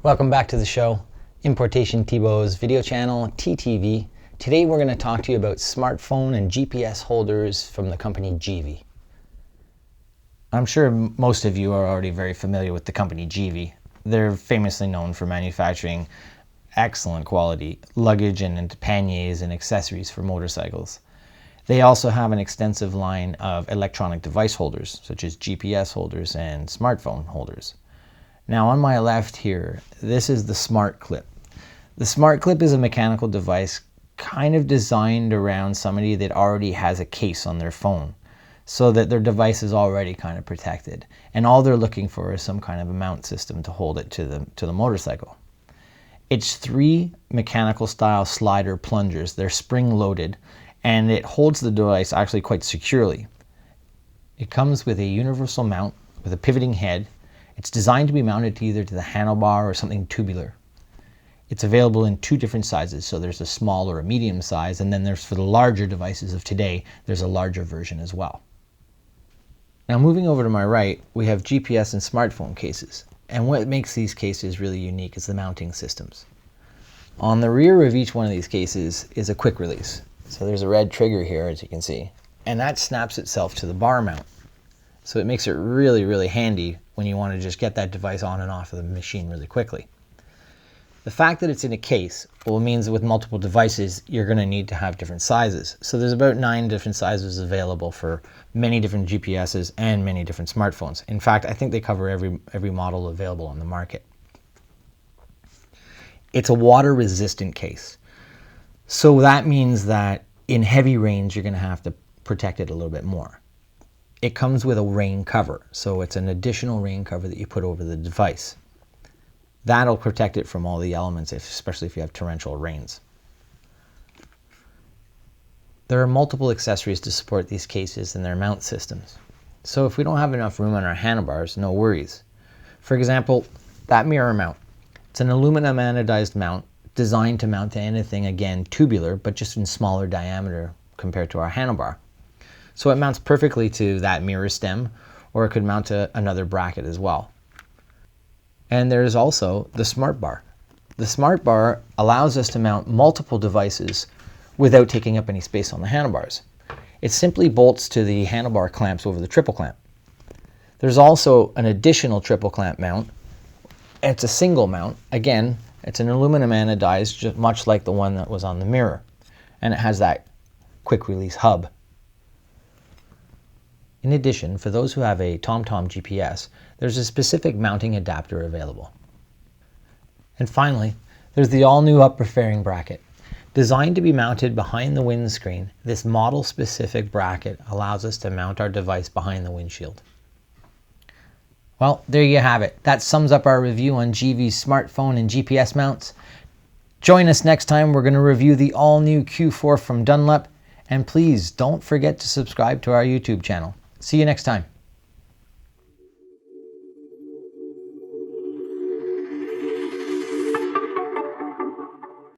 Welcome back to the show, Importation Thibault's video channel, TTV. Today we're going to talk to you about smartphone and GPS holders from the company Givi. I'm sure most of you are already very familiar with the company Givi. They're famously known for manufacturing excellent quality luggage and panniers and accessories for motorcycles. They also have an extensive line of electronic device holders, such as GPS holders and smartphone holders. Now on my left here, this is the Smart Clip. The Smart Clip is a mechanical device kind of designed around somebody that already has a case on their phone, so that their device is already kind of protected. And all they're looking for is some kind of a mount system to hold it to the motorcycle. It's 3 mechanical style slider plungers. They're spring loaded and it holds the device actually quite securely. It comes with a universal mount with a pivoting head. It's designed to be mounted to either to the handlebar or something tubular. It's available in 2 different sizes, so there's a small or a medium size, and then there's, for the larger devices of today, there's a larger version as well. Now moving over to my right, we have GPS and smartphone cases. And what makes these cases really unique is the mounting systems. On the rear of each one of these cases is a quick release. So there's a red trigger here, as you can see, and that snaps itself to the bar mount. So it makes it really, really handy when you want to just get that device on and off of the machine really quickly. The fact that it's in a case means that with multiple devices, you're going to need to have different sizes. So there's about 9 different sizes available for many different GPSs and many different smartphones. In fact, I think they cover every model available on the market. It's a water-resistant case. So that means that in heavy rains, you're going to have to protect it a little bit more. It comes with a rain cover, so it's an additional rain cover that you put over the device. That'll protect it from all the elements, especially if you have torrential rains. There are multiple accessories to support these cases and their mount systems. So if we don't have enough room on our handlebars, no worries. For example, that mirror mount. It's an aluminum anodized mount designed to mount to anything, again, tubular, but just in smaller diameter compared to our handlebar. So it mounts perfectly to that mirror stem, or it could mount to another bracket as well. And there's also the Smart Bar. The Smart Bar allows us to mount multiple devices without taking up any space on the handlebars. It simply bolts to the handlebar clamps over the triple clamp. There's also an additional triple clamp mount. It's a single mount. Again, it's an aluminum anodized, just much like the one that was on the mirror. And it has that quick release hub. In addition, for those who have a TomTom GPS, there's a specific mounting adapter available. And finally, there's the all-new upper fairing bracket. Designed to be mounted behind the windscreen, this model-specific bracket allows us to mount our device behind the windshield. Well, there you have it. That sums up our review on Givi's smartphone and GPS mounts. Join us next time. We're going to review the all-new Q4 from Dunlop. And please don't forget to subscribe to our YouTube channel. See you next time.